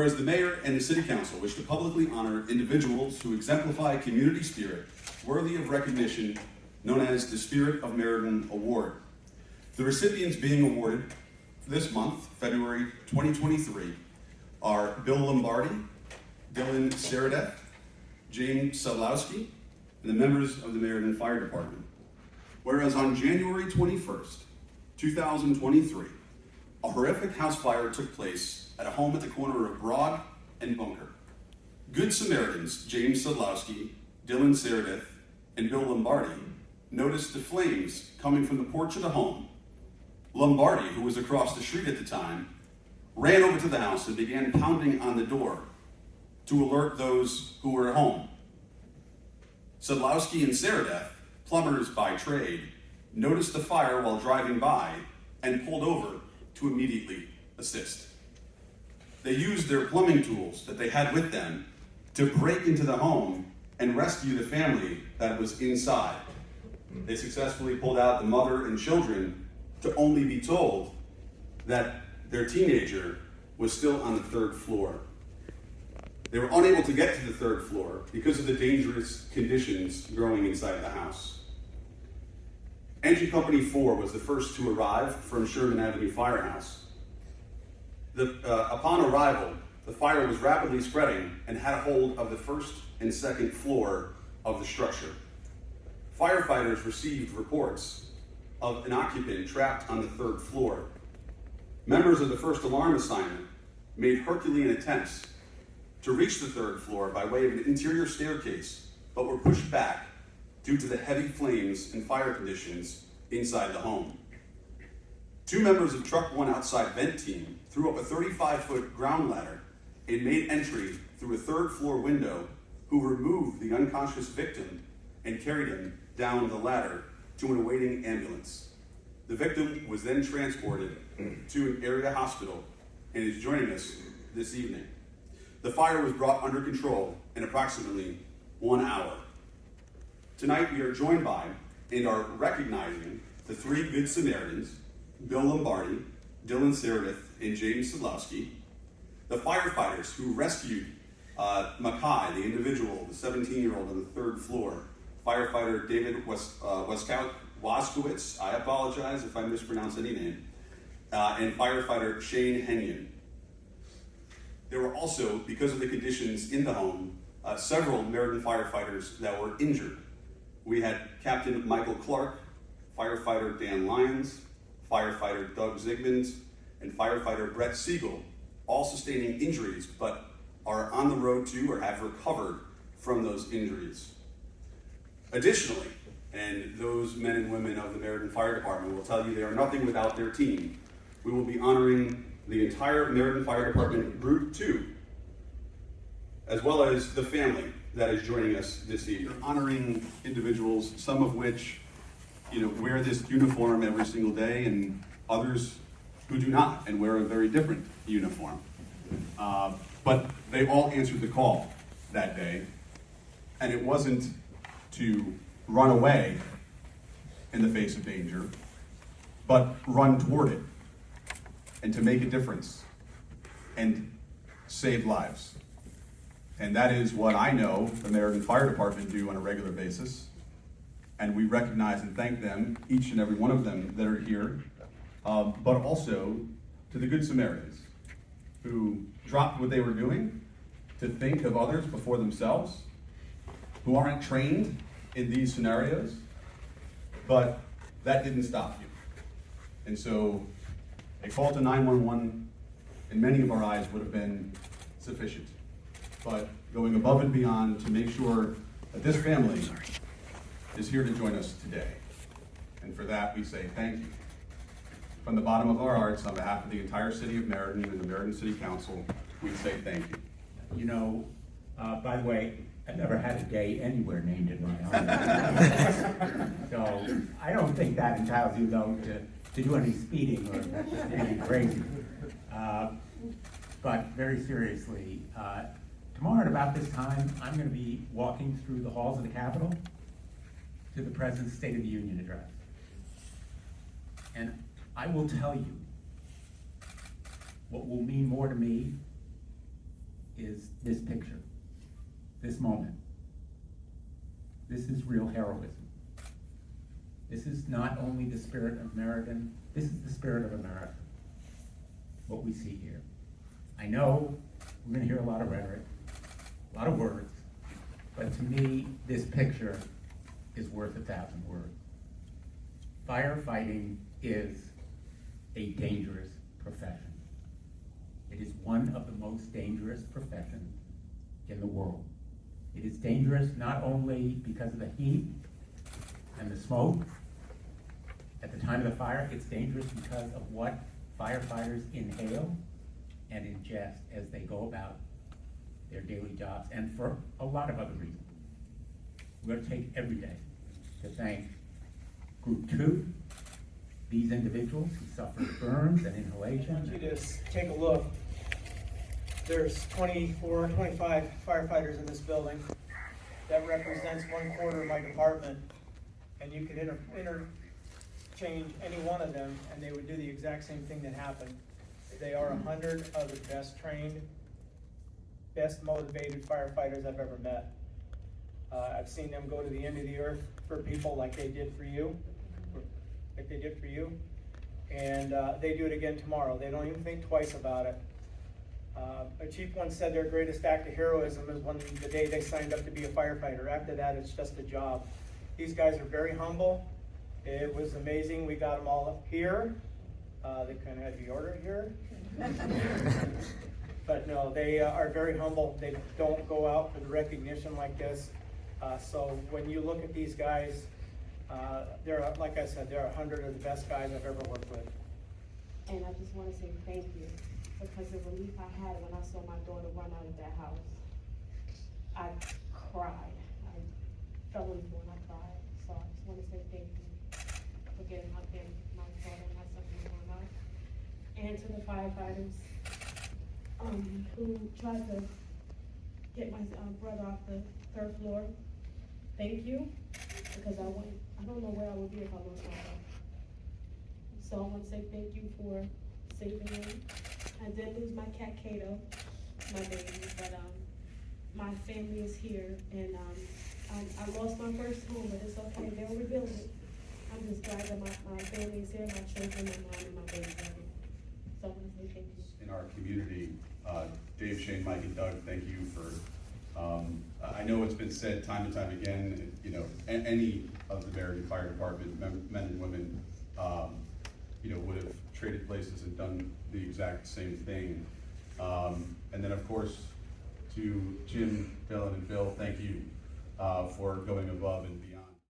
Whereas the mayor and the city council wish to publicly honor individuals who exemplify community spirit worthy of recognition, known as the Spirit of Meriden Award. The recipients being awarded this month, February 2023, are Bill Lombardi, Dylan Saradeth, James Sadlowski, and the members of the Meriden Fire Department. Whereas on January 21st, 2023, a horrific house fire took place at a home at the corner of Broad and Bunker. Good Samaritans James Sadlowski, Dylan Saradeth, and Bill Lombardi noticed the flames coming from the porch of the home. Lombardi, who was across the street at the time, ran over to the house and began pounding on the door to alert those who were at home. Sadlowski and Saradeth, plumbers by trade, noticed the fire while driving by and pulled over to immediately assist. They used their plumbing tools that they had with them to break into the home and rescue the family that was inside. They successfully pulled out the mother and children to only be told that their teenager was still on the third floor. They were unable to get to the third floor because of the dangerous conditions growing inside the house. Entry Company 4 was the first to arrive from Sherman Avenue Firehouse. Upon arrival, the fire was rapidly spreading and had a hold of the first and second floor of the structure. Firefighters received reports of an occupant trapped on the third floor. Members of the first alarm assignment made Herculean attempts to reach the third floor by way of an interior staircase, but were pushed back due to the heavy flames and fire conditions inside the home. Two members of Truck 1 outside vent team threw up a 35-foot ground ladder and made entry through a third floor window, who removed the unconscious victim and carried him down the ladder to an awaiting ambulance. The victim was then transported to an area hospital and is joining us this evening. The fire was brought under control in approximately 1 hour. Tonight we are joined by and are recognizing the three Good Samaritans, Bill Lombardi, Dylan Saradeth, and James Sadlowski, the firefighters who rescued Mackay, the individual, the 17-year-old on the third floor, firefighter David Waskowitz, I apologize if I mispronounce any name, and firefighter Shane Henyon. There were also, because of the conditions in the home, several Meriden firefighters that were injured. We had Captain Michael Clark, firefighter Dan Lyons, firefighter Doug Zygmunt, and firefighter Brett Siegel, all sustaining injuries, but are on the road to or have recovered from those injuries. Additionally, and those men and women of the Meriden Fire Department will tell you they are nothing without their team, we will be honoring the entire Meriden Fire Department Group 2, as well as the family that is joining us this evening. Honoring individuals, some of which wear this uniform every single day, and others who do not and wear a very different uniform. But they all answered the call that day, and it wasn't to run away in the face of danger, but run toward it and to make a difference and save lives. And that is what I know the Meriden Fire Department do on a regular basis. And we recognize and thank them, each and every one of them that are here, but also to the Good Samaritans who dropped what they were doing to think of others before themselves, who aren't trained in these scenarios, but that didn't stop you. And so a call to 911 in many of our eyes would have been sufficient. But going above and beyond to make sure that this family is here to join us today. And for that, we say thank you. From the bottom of our hearts, on behalf of the entire city of Meriden and the Meriden City Council, we say thank you. By the way, I've never had a day anywhere named in my honor. So I don't think that entitles you, though, to do any speeding or anything crazy. But very seriously, tomorrow at about this time, I'm going to be walking through the halls of the Capitol to the President's State of the Union address. And I will tell you what will mean more to me is this picture, this moment. This is real heroism. This is not only the spirit of Meriden, this is the spirit of America, what we see here. I know we're gonna hear a lot of rhetoric, a lot of words, but to me, this picture is worth 1,000 words. Firefighting is a dangerous profession. It is one of the most dangerous professions in the world. It is dangerous not only because of the heat and the smoke at the time of the fire, it's dangerous because of what firefighters inhale and ingest as they go about their daily jobs, and for a lot of other reasons. We're going to take every day to thank Group 2, these individuals who suffered burns and inhalation. I want you to just take a look. There's 24, 25 firefighters in this building. That represents 1/4 of my department. And you could interchange any one of them and they would do the exact same thing that happened. They are 100 of the best trained, best motivated firefighters I've ever met. I've seen them go to the end of the earth for people like they did for you. And they do it again tomorrow. They don't even think twice about it. A chief once said their greatest act of heroism is the day they signed up to be a firefighter. After that, it's just a job. These guys are very humble. It was amazing. We got them all up here. They kind of had the order here. But no, they are very humble. They don't go out for the recognition like this. So when you look at these guys, they're, like I said, they're 100 of the best guys I've ever worked with. And I just want to say thank you, because the relief I had when I saw my daughter run out of that house, I cried. I fell on the floor and I cried. So I just want to say thank you for getting my daughter and my son going out. And to the firefighters who tried to get my brother off the 3rd floor. Thank you, because I don't know where I would be if I lost my brother. So I want to say thank you for saving me. I did lose my cat Kato, my baby, but my family is here, and I lost my first home, but it's okay. They'll rebuild it. I'm just glad that my family is here, my children, my mom, and my baby are here. So I want to say thank you. In our community, Dave, Shane, Mike, and Doug, thank you for, I know it's been said time and time again, you know, any of the Meriden Fire Department men and women, you know, would have traded places and done the exact same thing. And then of course, to Jim, Dylan, and Bill, thank you for going above and beyond.